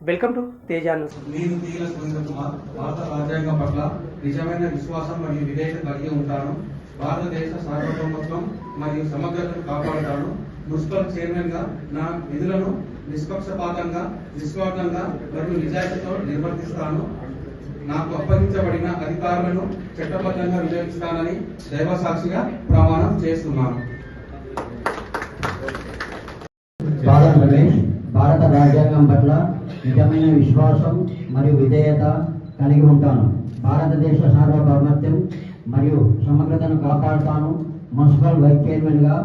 Welcome to Teja news. నేను తీగల సురేంద్ర కుమార్ భారత రాజ్యాంగం పట్ల నిజమైన విశ్వాసం మరియు విధేయత కలిగి ఉంటాను. భారతదేశ సార్వభౌమత్వం మరియు సమగ్రతను కాపాడుతాను. మున్సిపల్ చైర్మన్ గా నా విధులను నిష్పక్షపాతంగా, నిస్వార్థంగా మరియు నిజాయితీతో నిర్వర్తిస్తాను. నాకు అప్పగించబడిన అధికారులను చట్టబద్ధంగా వినియోగిస్తానని దైవ సాక్షిగా ప్రమాణం చేస్తున్నాను. భారత రాజ్యాంగం పట్ల నిజమైన విశ్వాసం మరియు విధేయత కలిగి ఉంటాను. భారతదేశ సార్వభౌమత్వం మరియు సమగ్రతను కాపాడుతాను. మున్సిపల్ వైస్ చైర్మన్గా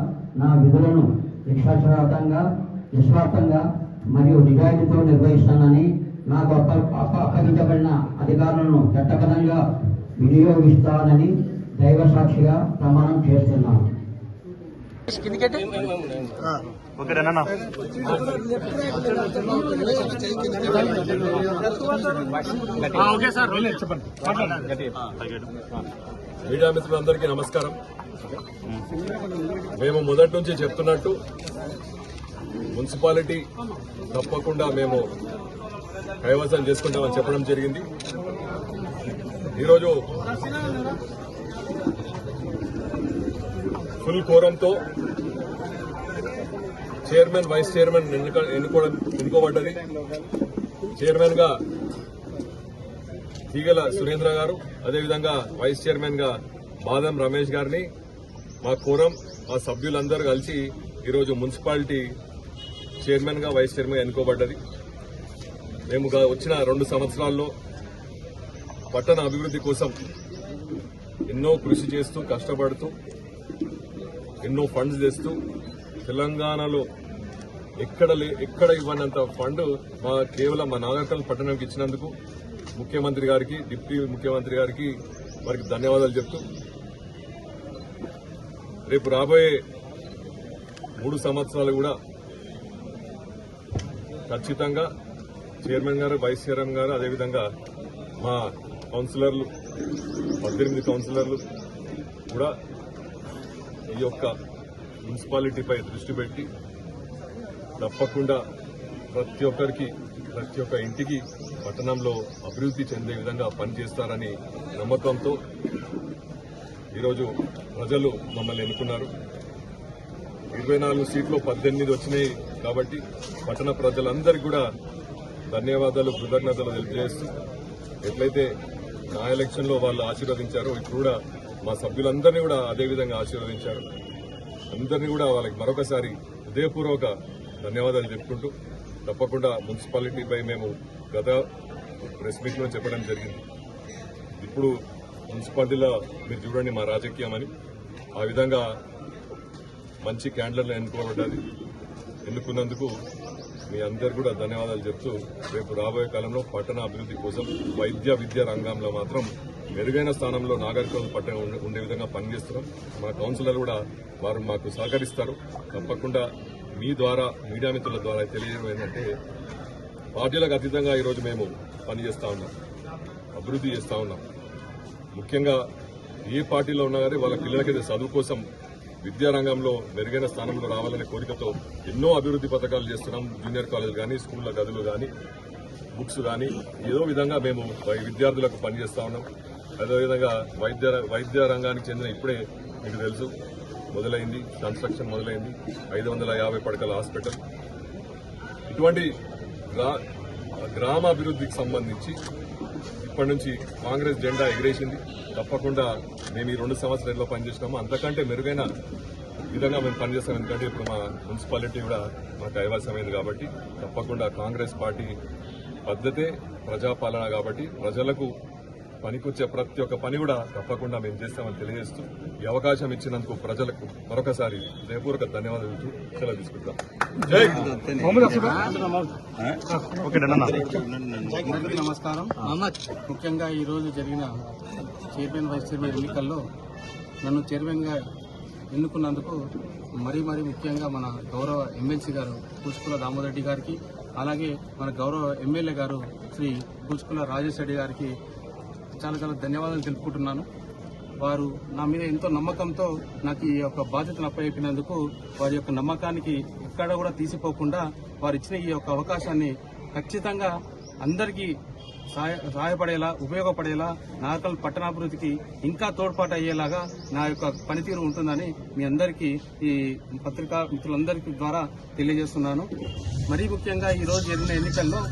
నా విధులను నిస్వార్థంగా మరియు నిజాయితీతో నిర్వహిస్తానని, నాకు అప్పగించబడిన అధికారులను చట్టబద్ధంగా వినియోగిస్తానని దైవ సాక్షిగా ప్రమాణం చేస్తున్నాను. మీడియా మిత్రులందరికీ నమస్కారం. మేము మొదటి నుంచి చెప్తున్నట్టు మున్సిపాలిటీ తప్పకుండా మేము కైవసం చేసుకుంటామని చెప్పడం జరిగింది. ఈరోజు ఫుల్ కోరంతో చైర్మన్, వైస్ చైర్మన్ ఎన్నుకోబడ్డది. చైర్మన్ గా తీగల సురేంద్ర గారు, అదేవిధంగా వైస్ చైర్మన్ గా బాదం రమేష్ గారిని మా కోరం, మా సభ్యులందరూ కలిసి ఈరోజు మున్సిపాలిటీ చైర్మన్ గా, వైస్ చైర్మన్ గా ఎన్నుకోబడ్డది. మేము వచ్చిన 2 సంవత్సరాల్లో పట్టణ అభివృద్ధి కోసం ఎన్నో కృషి చేస్తూ, కష్టపడుతూ, ఎన్నో ఫండ్స్ తెస్తూ, తెలంగాణలో ఎక్కడ ఇవ్వనంత ఫండ్ కేవలం మా నాగర్కర్నూల్ పట్టణంకి ఇచ్చినందుకు ముఖ్యమంత్రి గారికి, డిప్యూటీ ముఖ్యమంత్రి గారికి వారికి ధన్యవాదాలు చెప్తూ, రేపు రాబోయే 3 సంవత్సరాలు కూడా ఖచ్చితంగా చైర్మన్ గారు, వైస్ చైర్మన్ గారు, అదేవిధంగా మా కౌన్సిలర్లు 18 కౌన్సిలర్లు కూడా ఈ యొక్క మున్సిపాలిటీపై దృష్టి పెట్టి తప్పకుండా ప్రతి ఒక్క ఇంటికి పట్టణంలో అభివృద్ధి చెందే విధంగా పనిచేస్తారని నమ్మకంతో ఈరోజు ప్రజలు మమ్మల్ని ఎన్నుకున్నారు. 24 సీట్లు 18 వచ్చినాయి కాబట్టి పట్టణ ప్రజలందరికీ కూడా ధన్యవాదాలు, కృతజ్ఞతలు తెలియజేస్తూ, ఎట్లయితే నా ఎలక్షన్లో వాళ్ళు ఆశీర్వదించారో ఇప్పుడు కూడా మా సభ్యులందరినీ కూడా అదేవిధంగా ఆశీర్వదించారు. అందరినీ కూడా వాళ్ళకి మరొకసారి హృదయపూర్వక ధన్యవాదాలు చెప్పుకుంటూ, తప్పకుండా మున్సిపాలిటీపై మేము గత ప్రెస్ మీట్లో చెప్పడం జరిగింది. ఇప్పుడు మున్సిపాలిటీలో మీరు చూడండి మా రాజకీయం అని, ఆ విధంగా మంచి క్యాండిడేట్లను ఎన్నుకున్నందుకు మీ అందరు కూడా ధన్యవాదాలు చెప్తూ, రేపు రాబోయే కాలంలో పట్టణ అభివృద్ధి కోసం విద్యా రంగంలో మాత్రం మెరుగైన స్థానంలో నాగర్కర్నూల్ పట్టణం ఉండే విధంగా పనిచేస్తున్నాం. మా కౌన్సిలర్లు కూడా వారు మాకు సహకరిస్తారు. తప్పకుండా మీ ద్వారా, మీడియా మిత్రుల ద్వారా తెలియజేయడం ఏంటంటే, పార్టీలకు అతీతంగా ఈరోజు మేము పనిచేస్తా ఉన్నాం, అభివృద్ధి చేస్తా ఉన్నాం. ముఖ్యంగా ఏ పార్టీలో ఉన్నా కానీ వాళ్ళ పిల్లలకైతే చదువు కోసం విద్యారంగంలో మెరుగైన స్థానంలో రావాలనే కోరికతో ఎన్నో అభివృద్ధి పథకాలు చేస్తున్నాం. జూనియర్ కాలేజీలు కానీ, స్కూళ్ల గదులు కానీ, బుక్స్ కానీ, ఏదో విధంగా మేము విద్యార్థులకు పనిచేస్తా ఉన్నాం. అదేవిధంగా వైద్య రంగానికి చెందిన, ఇప్పుడే మీకు తెలుసు మొదలైంది, కన్స్ట్రక్షన్ మొదలైంది, 550 పడకల హాస్పిటల్. ఇటువంటి గ్రామ అభివృద్ధికి సంబంధించి ఇప్పటి నుంచి కాంగ్రెస్ జెండా ఎగిరేసింది. తప్పకుండా మేము ఈ 2 సంవత్సరాల్లో పనిచేసినాము, అంతకంటే మెరుగైన విధంగా మేము పనిచేస్తాం. ఎందుకంటే ఇప్పుడు మా మున్సిపాలిటీ కూడా మాకు కైవసమైంది కాబట్టి తప్పకుండా కాంగ్రెస్ పార్టీ పద్ధతే ప్రజాపాలన కాబట్టి ప్రజలకు పనికొచ్చే ప్రతి ఒక్క పని కూడా తప్పకుండా మేము చేస్తామని తెలియజేస్తూ, ఈ అవకాశం ఇచ్చినందుకు ప్రజలకు మరొకసారి హృదయపూర్వక ధన్యవాదాలు సెలవు తీసుకుంటాం. నమస్కారం. ముఖ్యంగా ఈ రోజు జరిగిన చైర్మన్, వైస్ చైర్మన్ ఎన్నికల్లో నన్ను చైర్మన్ గా ఎన్నుకున్నందుకు మరీ ముఖ్యంగా మన గౌరవ ఎమ్మెల్సీ గారు కూచుకుల దామోదరెడ్డి గారికి, అలాగే మన గౌరవ ఎమ్మెల్యే గారు శ్రీ కూచుకుల రాజేష్ రెడ్డి గారికి చాలా ధన్యవాదాలు తెలుపుకుంటున్నాను. వారు నా మీద ఎంతో నమ్మకంతో నాకు ఈ యొక్క బాధ్యతను అప్పచెప్పినందుకు వారి యొక్క నమ్మకానికి ఎక్కడ కూడా తీసిపోకుండా వారు ఇచ్చిన ఈ యొక్క అవకాశాన్ని ఖచ్చితంగా అందరికీ సహాయపడేలా ఉపయోగపడేలా నాగర్కర్నూల్ పట్టణాభివృద్ధికి ఇంకా తోడ్పాటు అయ్యేలాగా నా యొక్క పనితీరు ఉంటుందని మీ అందరికీ ఈ పత్రికా మిత్రులందరికీ ద్వారా తెలియజేస్తున్నాను. మరీ ముఖ్యంగా ఈ రోజు జరిగిన ఎన్నికల్లో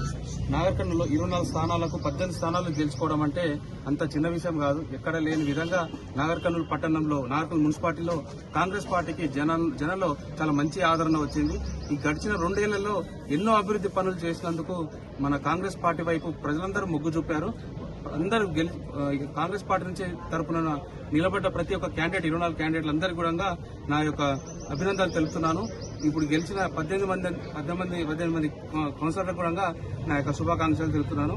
నాగర్కర్నూలులో 24 స్థానాలకు 18 స్థానాలు గెలుచుకోవడం అంటే అంత చిన్న విషయం కాదు. ఎక్కడ లేని విధంగా నాగర్కర్నూలు పట్టణంలో నాగర్కర్నూలు మున్సిపాలిటీలో కాంగ్రెస్ పార్టీకి జనంలో చాలా మంచి ఆదరణ వచ్చింది. ఈ గడిచిన 2 ఏళ్లలో ఎన్నో అభివృద్ధి పనులు చేసినందుకు మన కాంగ్రెస్ పార్టీ వైపు ప్రజలందరూ మొగ్గు చూపారు. అందరూ కాంగ్రెస్ పార్టీ నుంచి తరపున నిలబడ్డ ప్రతి ఒక్క క్యాండిడేట్ 24 క్యాండిడేట్లందరికీ కూడా నా యొక్క అభినందనలు తెలుపుతున్నాను. ఇప్పుడు గెలిచిన 18 మంది కౌన్సిలర్లకు కూడా నా యొక్క శుభాకాంక్షలు తెలుపుతున్నాను.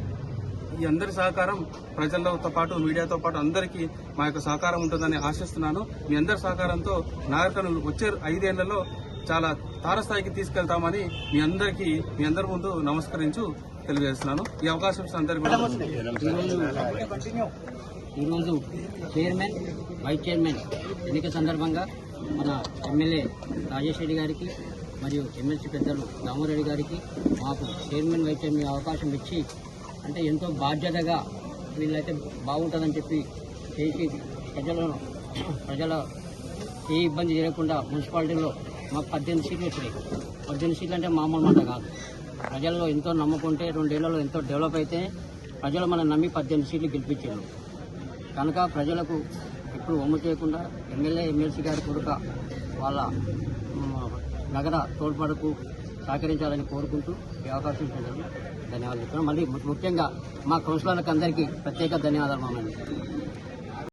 ఈ అందరి సహకారం ప్రజలతో పాటు మీడియాతో పాటు అందరికీ మా యొక్క సహకారం ఉంటుందని ఆశిస్తున్నాను. మీ అందరి సహకారంతో నాగర్కర్నూలు వచ్చే 5 ఏళ్లలో చాలా తారస్థాయికి తీసుకెళ్తామని మీ అందరి ముందు నమస్కరించు తెలియజేస్తున్నాను. ఈ అవకాశం అందరికీ ఈరోజు చైర్మన్ వైస్ చైర్మన్ ఎన్నిక సందర్భంగా మన ఎమ్మెల్యే రాజేష్ రెడ్డి గారికి మరియు ఎమ్మెల్సీ పెద్దలు రామారెడ్డి గారికి మాకు చైర్మన్ వైస్ చైర్మన్ అవకాశం ఇచ్చి అంటే ఎంతో బాధ్యతగా వీళ్ళైతే బాగుంటుందని చెప్పి చేసి ప్రజల ఏ ఇబ్బంది జరగకుండా మున్సిపాలిటీలో మాకు 18 సీట్లు వచ్చినాయి. 18 సీట్లు అంటే మామూలు మాట కాదు. ప్రజల్లో ఎంతో నమ్ముకుంటే 2 ఏళ్లలో ఎంతో డెవలప్ అయితే ప్రజలు మనం నమ్మి 18 సీట్లు గెలిపించారు. కనుక ప్రజలకు ఇప్పుడు ఒమ్ము చేయకుండా ఎమ్మెల్సీ గారి కొడుక వాళ్ళ నగర తోడ్పాటుకు సహకరించాలని కోరుకుంటూ ఈ అవకాశం ఇచ్చినందుకు ధన్యవాదాలు చెప్తున్నాను. మళ్ళీ ముఖ్యంగా మా కౌన్సిలర్లకు అందరికీ ప్రత్యేక ధన్యవాదాలు.